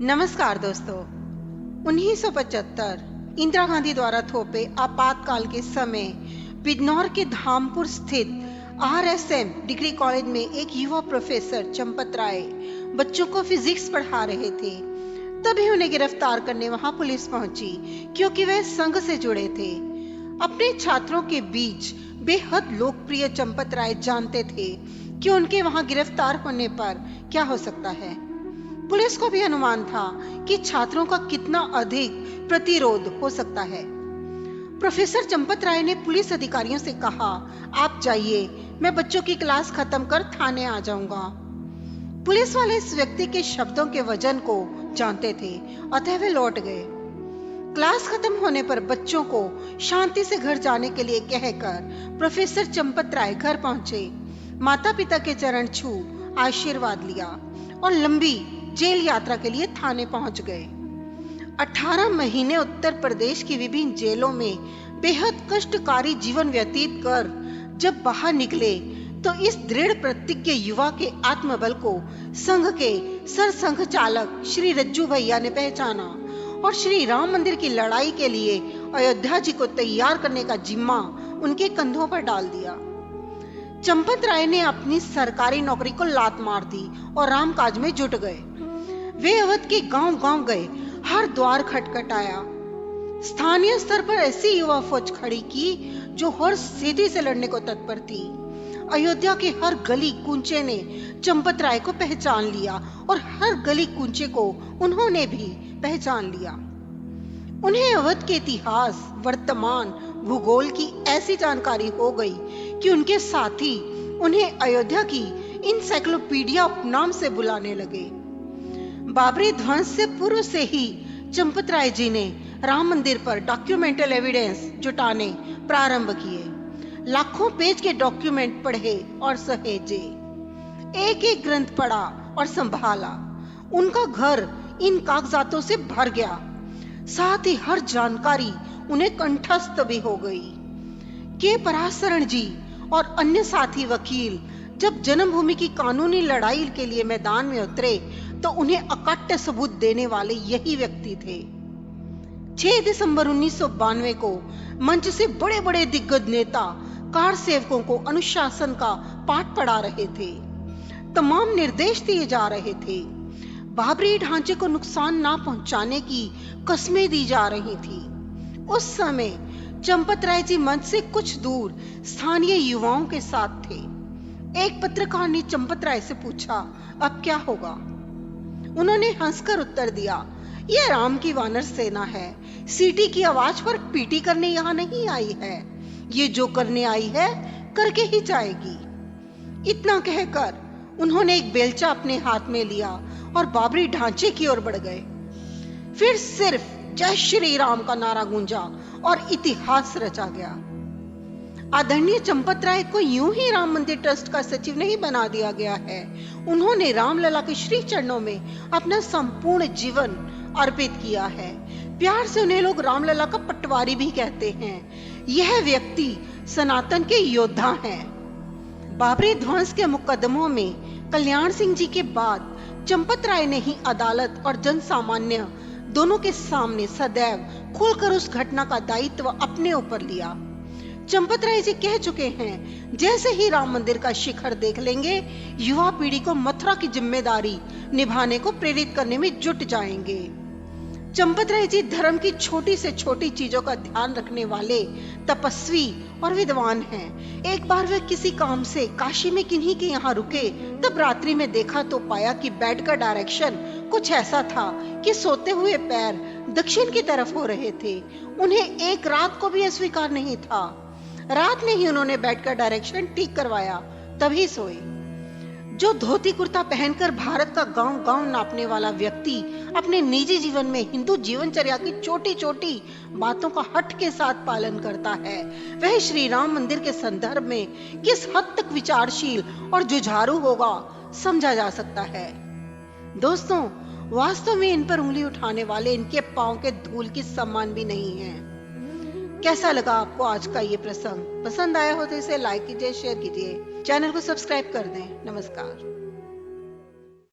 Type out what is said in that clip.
नमस्कार दोस्तों। 1975 इंदिरा गांधी द्वारा थोपे आपातकाल के समय बिजनौर के धामपुर स्थित RSM डिग्री कॉलेज में एक युवा प्रोफेसर चंपत राय बच्चों को फिजिक्स पढ़ा रहे थे। तभी उन्हें गिरफ्तार करने वहां पुलिस पहुंची, क्योंकि वे संघ से जुड़े थे। अपने छात्रों के बीच बेहद लोकप्रिय चंपत राय जानते थे कि उनके वहां गिरफ्तार होने पर क्या हो सकता है। पुलिस को भी अनुमान था कि छात्रों का कितना अधिक प्रतिरोध हो सकता है। प्रोफेसर चंपत राय ने पुलिस अधिकारियों से कहा, आप जाइए, मैं बच्चों की क्लास खत्म कर थाने आ जाऊंगा। पुलिस वाले इस व्यक्ति के शब्दों के वजन को जानते थे, अतः वे लौट गए। क्लास खत्म होने पर बच्चों को शांति से घर जाने के लिए कहकर प्रोफेसर चंपत राय घर पहुंचे, माता पिता के चरण छू आशीर्वाद लिया और लंबी जेल यात्रा के लिए थाने पहुंच गए। 18 महीने उत्तर प्रदेश की विभिन्न जेलों में बेहद कष्टकारी जीवन व्यतीत कर जब बाहर निकले तो इस दृढ़ प्रतिज्ञ युवा के आत्मबल को संघ के सरसंघ चालक श्री रज्जू भैया ने पहचाना और श्री राम मंदिर की लड़ाई के लिए अयोध्या जी को तैयार करने का जिम्मा उनके कंधों पर डाल दिया। चंपत राय ने अपनी सरकारी नौकरी को लात मार दी और रामकाज में जुट गए। वे अवध के गांव-गांव गए, हर द्वार खटखटाया। स्थानीय स्तर पर ऐसी युवा फौज खड़ी की जो हर स्थिति से लड़ने को तत्पर थी। अयोध्या के हर गली कूंचे ने चंपत राय को पहचान लिया और हर गली कूंचे को उन्होंने भी पहचान लिया। उन्हें अवध के इतिहास, वर्तमान, भूगोल की ऐसी जानकारी हो गई कि उनके साथी उन्हें अयोध्या की इंसाइक्लोपीडिया उपनाम से बुलाने लगे। बाबरी ध्वंस से पूर्व से ही चंपत राय जी ने राम मंदिर पर डॉक्यूमेंटल एविडेंस जुटाने प्रारंभ किए। लाखों पेज के डॉक्यूमेंट पढ़े और सहेजे, एक एक ग्रंथ पढ़ा और संभाला। उनका घर इन कागजातों से भर गया, साथ ही हर जानकारी उन्हें कंठस्थ भी हो गई। के पराशरण जी और अन्य साथी वकील जब जन्मभूमि की कानूनी लड़ाई के लिए मैदान में उतरे तो उन्हें अकट्ट सबूत देने वाले यही व्यक्ति थे। 6 दिसंबर 1992 को मंच से बड़े बड़े दिग्गज नेता कार सेवकों को अनुशासन का पाठ पढ़ा रहे थे। तमाम निर्देश दिए जा रहे थे। बाबरी ढांचे को नुकसान ना पहुंचाने की कस्में दी जा रही थी। उस समय चंपत राय जी मंच से कुछ दूर स्थानीय युवाओं के साथ थे। एक पत्रकार ने चंपत राय से पूछा, अब क्या होगा? उन्होंने हंसकर उत्तर दिया, यह राम की वानर सेना है, सीटी की आवाज पर पीटी करने यहाँ नहीं आई है। ये जो करने आई है करके ही जाएगी। इतना कहकर उन्होंने एक बेलचा अपने हाथ में लिया और बाबरी ढांचे की ओर बढ़ गए। फिर सिर्फ जय श्री राम का नारा गूंजा और इतिहास रचा गया। आदरणीय चंपत राय को यूं ही राम मंदिर ट्रस्ट का सचिव नहीं बना दिया गया है। उन्होंने रामलला के श्री चरणों में अपना संपूर्ण जीवन अर्पित किया है। प्यार से उन्हें लोग रामलला का पटवारी भी कहते हैं। यह व्यक्ति सनातन के योद्धा हैं। बाबरी ध्वंस के मुकदमों में कल्याण सिंह जी के बाद चंपत राय ने ही अदालत और जन सामान्य दोनों के सामने सदैव खुलकर उस घटना का दायित्व अपने ऊपर लिया। चंपत राय जी कह चुके हैं, जैसे ही राम मंदिर का शिखर देख लेंगे, युवा पीढ़ी को मथुरा की जिम्मेदारी निभाने को प्रेरित करने में जुट जाएंगे। चंपत राय जी धर्म की छोटी से छोटी चीजों का ध्यान रखने वाले तपस्वी और विद्वान हैं। एक बार वे किसी काम से काशी में किन्हीं के यहाँ रुके, तब रात्रि में देखा तो पाया कि बेड का डायरेक्शन कुछ ऐसा था कि सोते हुए पैर दक्षिण की तरफ हो रहे थे। उन्हें एक रात को भी अस्वीकार नहीं था। रात में ही उन्होंने बेड का डायरेक्शन ठीक करवाया, तभी सोए। जो धोती कुर्ता पहनकर भारत का गांव-गांव नापने वाला व्यक्ति अपने निजी जीवन में हिंदू जीवनचर्या की छोटी-छोटी बातों का हट के साथ पालन करता है, वह श्री राम मंदिर के संदर्भ में किस हद तक विचारशील और जुझारू होगा, समझा जा सकता है। दोस्तों, वास्तव में इन पर उंगली उठाने वाले इनके पांव के धूल की समान भी नहीं है। कैसा लगा आपको आज का ये प्रसंग? पसंद आया हो तो इसे लाइक कीजिए, शेयर कीजिए, चैनल को सब्सक्राइब कर दें। नमस्कार।